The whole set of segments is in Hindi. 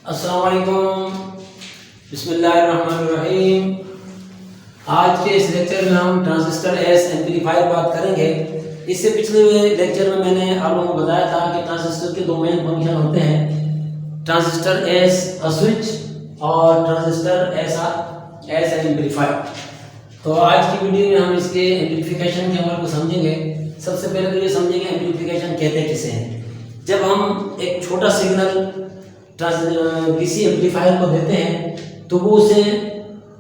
अस्सलाम वालेकुम, बिस्मिल्लाहिर्रहमानिर्रहीम। आज के इस लेक्चर में हम ट्रांजिस्टर एस एम्पलीफायर बात करेंगे। इससे पिछले लेक्चर में मैंने आप लोगों को बताया था कि ट्रांजिस्टर के दो मेन फंक्शन होते हैं, ट्रांजिस्टर एस अ स्विच और ट्रांजिस्टर एस एम्पलीफायर। तो आज की वीडियो में हम इसके एम्पलीफिकेशन के अमल को समझेंगे। सबसे पहले तो ये समझेंगे एम्पलीफिकेशन कहते किसे हैं। जब हम एक छोटा सिग्नल किसी एम्पलीफायर को देते हैं तो वो उसे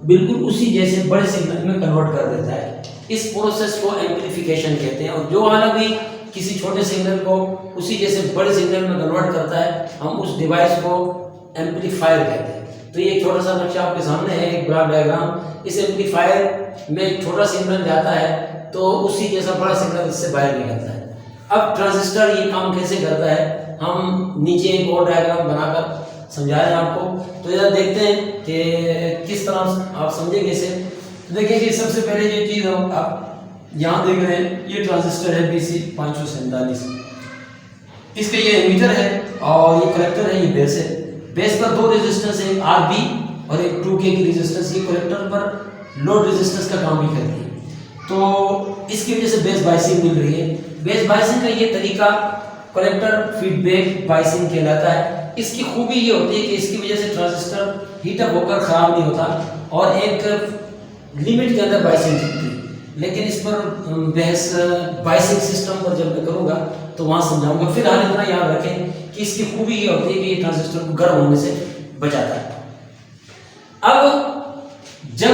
बिल्कुल उसी जैसे बड़े सिग्नल में कन्वर्ट कर देता है। इस प्रोसेस को एम्पलीफिकेशन कहते हैं। और जो वाला भी किसी छोटे सिग्नल को उसी जैसे बड़े सिग्नल में कन्वर्ट करता है, हम उस डिवाइस को एम्पलीफायर कहते हैं। तो ये छोटा सा नक्शा आपके सामने है, एक ब्लॉक डायग्राम। इस एम्पलीफायर में एक छोटा सिग्नल जाता है तो उसी जैसा बड़ा सिग्नल इससे बाहर निकलता है। अब ट्रांजिस्टर ये काम कैसे करता है, हम नीचे एक और डायग्राम बनाकर समझा रहे हैं आपको। तो जरा देखते हैं कि किस तरह आप समझेंगे इसे। तो देखिए कि सबसे पहले जो चीज़ आप यहाँ देख रहे हैं, ये ट्रांजिस्टर है BC 547। इसका ये एमीटर है और ये कलेक्टर है, ये बेस है। बेस पर दो रेजिस्टेंस है, RB और एक 2K की रेजिस्टेंस। ये कलेक्टर पर लोड रेजिस्टेंस का काम भी करती है। तो इसकी वजह से बेस बाइसिंग मिल रही है। बेस बाइसिंग का ये तरीका कलेक्टर फीडबैक बाइसिंग कहलाता है। इसकी खूबी ये होती है कि इसकी वजह से ट्रांजिस्टर हीटअप होकर खराब नहीं होता और एक लिमिट के अंदर बाइसिंग चलती है। लेकिन इस पर बहस बाइसिंग सिस्टम पर जब मैं करूँगा तो वहाँ समझाऊंगा। फिलहाल इतना याद रखें कि इसकी खूबी ये होती है कि ये ट्रांजिस्टर को गर्म होने से बचाता है। अब जब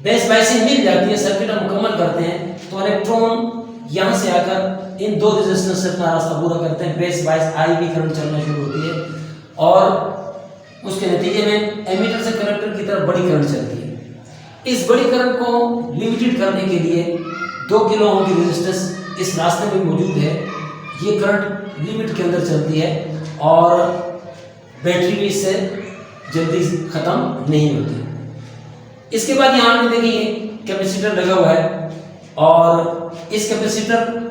बेस बाइसिंग मिल जाती है, सर्किट हम मुकम्मल करते हैं, तो इलेक्ट्रॉन यहाँ से आकर इन दो रेजिस्टेंस से अपना रास्ता पूरा करते हैं। बेस बाइस IB करंट चलना शुरू होती है और उसके नतीजे में एमीटर से कलेक्टर की तरफ बड़ी करंट चलती है। इस बड़ी करंट को लिमिटेड करने के लिए 2 किलो ओम की रेजिस्टेंस इस रास्ते में मौजूद है। ये करंट लिमिट के अंदर चलती है और बैटरी भी इससे जल्दी ख़त्म नहीं होती। इसके बाद यहाँ पे देखिए कैपेसिटर लगा हुआ है और इस कैपेसिटर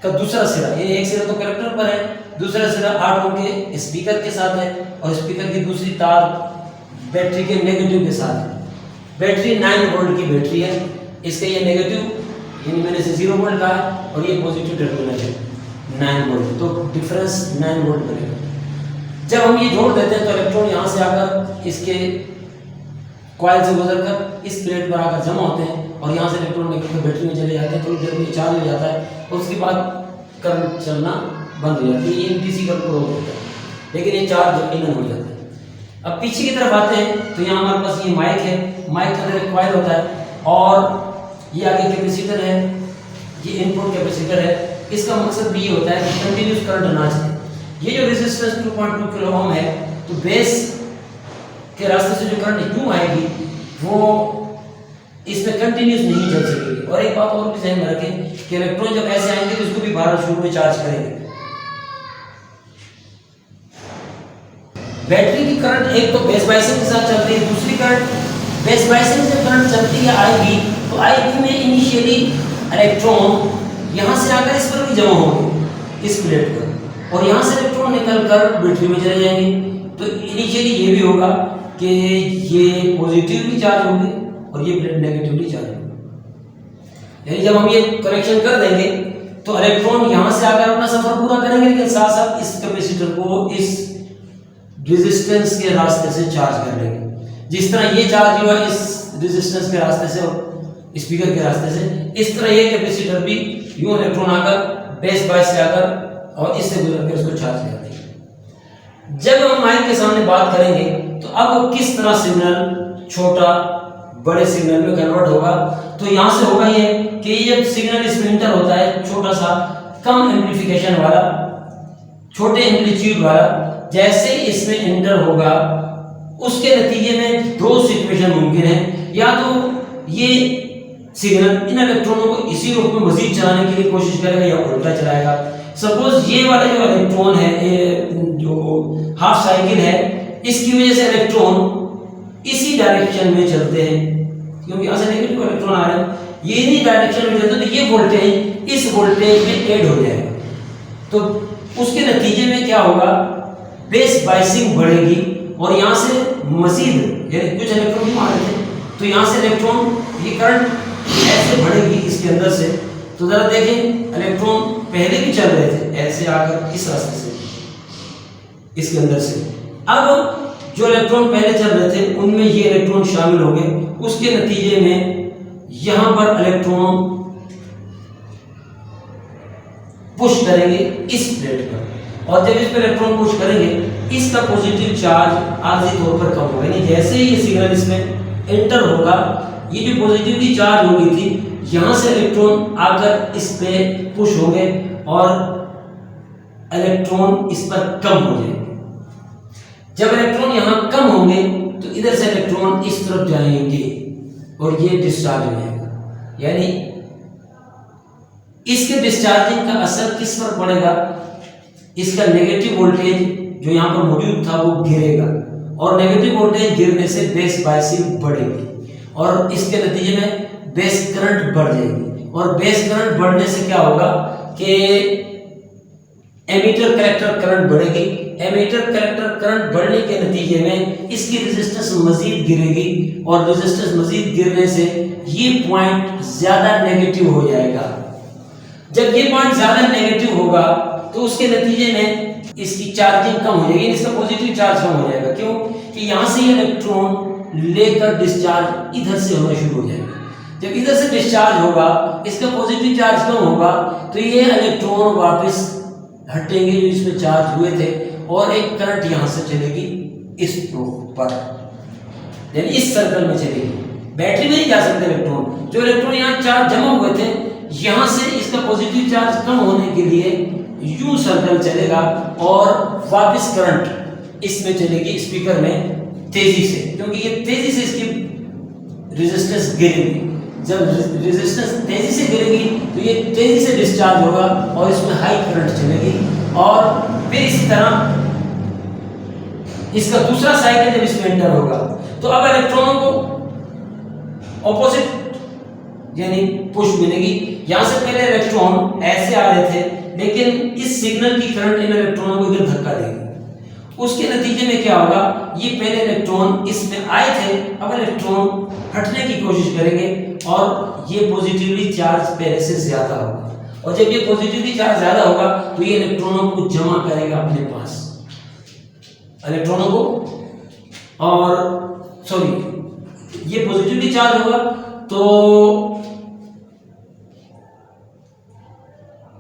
का दूसरा सिरा, ये एक सिरा तो कलेक्टर पर है, दूसरा सिरा 8 ओम के स्पीकर के साथ है और स्पीकर की दूसरी तार बैटरी के नेगेटिव के साथ है। बैटरी 9 वोल्ट की बैटरी है। इसका ये नेगेटिव यानी मैंने इसे 0 वोल्ट कहा और ये पॉजिटिव टर्मिनल है 9 वोल्ट, तो डिफरेंस 9 वोल्ट बनेगा। जब हम ये जोड़ देते हैं तो इलेक्ट्रॉन यहाँ से आकर इसके कॉइल से गुजरकर इस प्लेट पर आकर जमा होते हैं और यहाँ से इलेक्ट्रॉन निकलकर बैटरी में चले जाते हैं। थोड़ी देर में चार्ज हो जाता है और उसके बाद करंट चलना बंद हो जाती है। ये DC करंट रोक होता है, लेकिन ये चार्ज यकीनन हो जाता है। अब पीछे की तरफ आते हैं तो यहाँ हमारे पास ये माइक है। माइक के अंदर एक कॉइल होता है और ये आगे कैपेसिटर है, ये इनपुट कैपेसिटर है। इसका मकसद भी ये होता है कि कंटिन्यूस करंट ना चले। ये जो रेजिस्टेंस 2.2 किलो ओम है, तो बेस के रास्ते से जो करंट यूं आएगी वो इसमें कंटिन्यूस नहीं चल सकेगी। और एक बात और भी ध्यान में रखें कि इलेक्ट्रॉन जब ऐसे आएंगे तो इसको भी बाहर शुरू में चार्ज करेंगे। बैटरी की करंट एक तो बेस बाइसिंग के साथ चलती है, दूसरी करंट बेस बाइसिंग से करंट चलती है IB। तो IB में इनिशियली इलेक्ट्रॉन यहाँ से आकर इस पर भी जमा होंगे इस प्लेट पर और यहाँ से इलेक्ट्रॉन निकलकर बैटरी में चले जाएंगे। तो इनिशियली ये भी होगा कि ये पॉजिटिवली चार्ज होगी और ये प्लेट नेगेटिवली चार्ज होगी। यानी जब हम ये कनेक्शन कर देंगे तो इलेक्ट्रॉन यहाँ से आकर अपना सफर पूरा करेंगे, लेकिन साथ साथ इस कैपेसिटर को इस रेजिस्टेंस के रास्ते से चार्ज कर लेंगे। जिस तरह ये चार्ज हुआ इस रेजिस्टेंस के रास्ते से और स्पीकर के रास्ते से, इस तरह ये कैपेसिटर भी यूं इलेक्ट्रॉन आकर बेस बाइस से आकर और इससे गुजर कर उसको चार्ज कर देंगे। जब हम माइक के सामने बात करेंगे तो अब किस तरह सिग्नल छोटा बड़े सिग्नल में कन्वर्ट होगा, तो यहाँ से होगा ये कि जब सिग्नल इसमें इंटर होता है छोटा सा कम एम्पलीफिकेशन वाला, छोटे एम्पलीट्यूड वाला, जैसे इसमें इंटर होगा उसके नतीजे में दो सिचुएशन मुमकिन है। या तो ये सिग्नल इन इलेक्ट्रॉनों को इसी रूप में मजीद चलाने के लिए कोशिश करेगा या उल्टा चलाएगा। सपोज ये वाला जो इलेक्ट्रॉन है, ये जो हाफ साइकिल है, इसकी वजह से इलेक्ट्रॉन इसी डायरेक्शन में चलते हैं क्योंकि यहाँ से नेगेटिव इलेक्ट्रॉन आ रहे हैं, ये इसी डायरेक्शन में चलते हैं। तो ये वोल्टेज इस वोल्टेज में ऐड हो जाएगा। तो उसके नतीजे में क्या होगा, बेस बाइसिंग बढ़ेगी और यहाँ से मजीद यानी कुछ इलेक्ट्रॉन क्यों आ रहे थे, तो यहाँ से इलेक्ट्रॉन ये करंट ऐसे बढ़ेगी इसके अंदर से। तो जरा देखें, इलेक्ट्रॉन पहले भी चल रहे थे ऐसे आकर इस रास्ते से इसके अंदर से। अब जो इलेक्ट्रॉन पहले चल रहे थे उनमें ये इलेक्ट्रॉन शामिल हो गए, उसके नतीजे में यहां पर इलेक्ट्रॉन पुश करेंगे इस प्लेट पर, और जब इस पर इलेक्ट्रॉन पुश करेंगे इसका पॉजिटिव चार्ज आर्जी तौर पर कम होगा। यानी जैसे ही ये सिग्नल इसमें एंटर होगा, ये जो पॉजिटिवली चार्ज हो गई थी यहां से इलेक्ट्रॉन आकर इस पे पुश होंगे और इलेक्ट्रॉन इस पर कम हो जाएंगे। जब इलेक्ट्रॉन यहां कम होंगे तो इधर से इलेक्ट्रॉन इस तरफ जाएंगे और ये डिस्चार्ज हो जाएगा। यानी इसके डिस्चार्जिंग का असर किस पर पड़ेगा, इसका नेगेटिव वोल्टेज जो यहां पर मौजूद था वो गिरेगा, और नेगेटिव वोल्टेज गिरने से बेस बायसिंग बढ़ेगी और इसके नतीजे में बेस करंट बढ़ जाएगी। और बेस करंट बढ़ने से क्या होगा कि एमीटर कलेक्टर करंट बढ़ेगी। एमीटर कलेक्टर करंट बढ़ने के नतीजे में इसकी रेजिस्टेंस मजीद गिरेगी और रेजिस्टेंस मजीद गिरने से ये पॉइंट ज्यादा नेगेटिव हो जाएगा। जब ये पॉइंट ज्यादा नेगेटिव होगा तो उसके नतीजे में इसकी चार्जिंग कम हो जाएगी, इसका पॉजिटिव चार्ज कम हो जाएगा। क्यों कि यहां से इलेक्ट्रॉन लेकर डिस्चार्ज इधर से होना शुरू हो जाएगा। जब इधर से डिस्चार्ज होगा, इसका पॉजिटिव चार्ज कम होगा तो ये इलेक्ट्रॉन वापस हटेंगे जो इसमें चार्ज हुए थे और एक करंट यहां से चलेगी इस पर, यानी इस सर्कल में चलेगी। बैटरी में नहीं जा सकते इलेक्ट्रॉन, जो इलेक्ट्रॉन यहां चार्ज जमा हुए थे यहां से इसका पॉजिटिव चार्ज कम होने के लिए यू सर्कल चलेगा और वापस करंट इसमें चलेगी स्पीकर में तेजी से, क्योंकि ये तेजी से इसकी रेजिस्टेंस गिरेगी। जब रेजिस्टेंस तेजी से गिरेगी तो ये तेजी से डिस्चार्ज होगा और इसमें हाई करंट चलेगी। और फिर इसी तरह इसका दूसरा साइकिल जब इसमें एंटर होगा तो अब इलेक्ट्रॉनों को ऑपोजिट यानी पुश मिलेगी। यहां से पहले इलेक्ट्रॉन ऐसे आ रहे थे, लेकिन इस सिग्नल की करंट इन इलेक्ट्रॉनों को इधर धक्का देगी। उसके नतीजे में क्या होगा, ये पहले इलेक्ट्रॉन इसमें आए थे, अब इलेक्ट्रॉन हटने की कोशिश करेंगे और ये पॉजिटिवली चार्ज पहले से ज्यादा होगा। और जब ये पॉजिटिवली चार्ज ज्यादा होगा तो ये इलेक्ट्रॉनों को जमा करेगा अपने पास, इलेक्ट्रॉनों को, और सॉरी ये पॉजिटिवली चार्ज होगा तो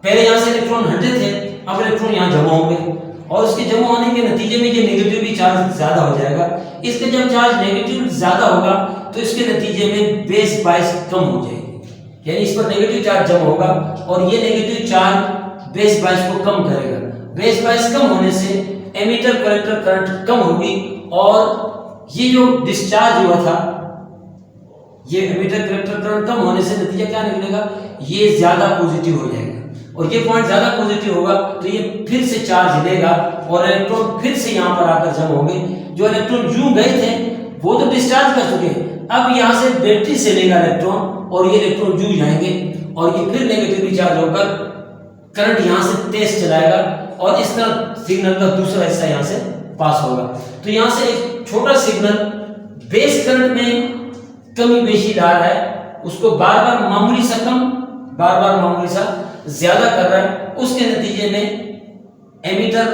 पहले यहां से इलेक्ट्रॉन हटे थे, अब इलेक्ट्रॉन यहां जमा होंगे और उसके जमा होने के नतीजे में ये नेगेटिवली चार्ज ज्यादा हो जाएगा। इसका जब चार्ज नेगेटिव ज्यादा होगा तो इसके नतीजे में बेस बायस कम हो जाएगी, यानी इस पर नेगेटिव चार्ज जमा होगा और ये नेगेटिव चार्ज बेस बायस को कम करेगा। बेस बायस कम होने से एमीटर कलेक्टर करंट कम होगी और ये जो डिस्चार्ज हुआ था, ये एमीटर कलेक्टर करंट कम होने से नतीजा क्या निकलेगा, ये ज्यादा पॉजिटिव हो जाएगा। और ये पॉइंट ज्यादा पॉजिटिव होगा तो ये फिर से चार्ज लेगा और इलेक्ट्रॉन फिर से यहां पर आकर जमा होंगे। जो इलेक्ट्रॉन यूं गए थे वो तो डिस्चार्ज कर चुके, अब यहां से बैटरी से लेगा इलेक्ट्रॉन और ये इलेक्ट्रॉन यूं जाएंगे और ये फिर नेगेटिवली चार्ज होकर करंट यहां से तेज चलाएगा और इस तरह सिग्नल का दूसरा हिस्सा यहां से पास होगा। तो यहां से एक छोटा सिग्नल बेस करंट में कमी बेशी ला रहा है, उसको बार बार मामूली सा कम, बार बार मामूली सा ज्यादा कर रहा है। उसके नतीजे में एमीटर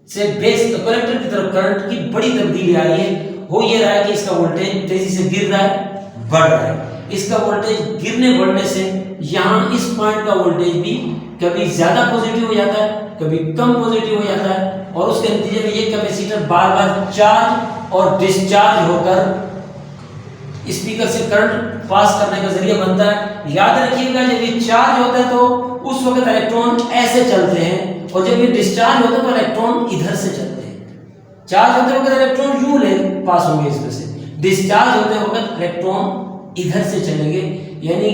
से बेस कलेक्टर की तरफ करंट की बड़ी तब्दीली आ रही है। हो ये रहा है कि इसका वोल्टेज तेजी से गिर रहा है, बढ़ रहा है। इसका वोल्टेज गिरने बढ़ने से यहां इस पॉइंट का वोल्टेज भी कभी ज्यादा पॉजिटिव हो जाता है, कभी कम पॉजिटिव हो जाता है और उसके नतीजे में ये कैपेसिटर बार बार चार्ज और डिस्चार्ज होकर स्पीकर से करंट पास करने का जरिया बनता है। याद रखिएगा जब ये चार्ज होता है तो उस वक्त इलेक्ट्रॉन ऐसे चलते हैं और जब ये डिस्चार्ज होता है तो इलेक्ट्रॉन इधर से चलते हैं। चार्ज होते वक्त इलेक्ट्रॉन यूं ले पास होंगे इसमें से, डिस्चार्ज होते वक्त इलेक्ट्रॉन इधर से चलेंगे, यानी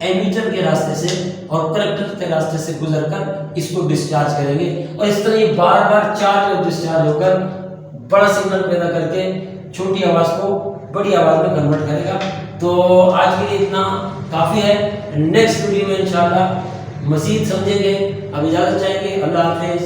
एमीटर के रास्ते से और कलेक्टर के रास्ते से गुजरकर इसको डिस्चार्ज करेंगे और इस तरह ये बार बार चार्ज और डिस्चार्ज होकर बड़ा सिग्नल पैदा करके छोटी आवाज को बड़ी आवाज में कन्वर्ट करेगा। तो आज के लिए इतना काफी है, नेक्स्ट वीडियो में इंशाल्लाह मजीद समझेंगे। अब इजाजत चाहेंगे, अल्लाह हाफिज।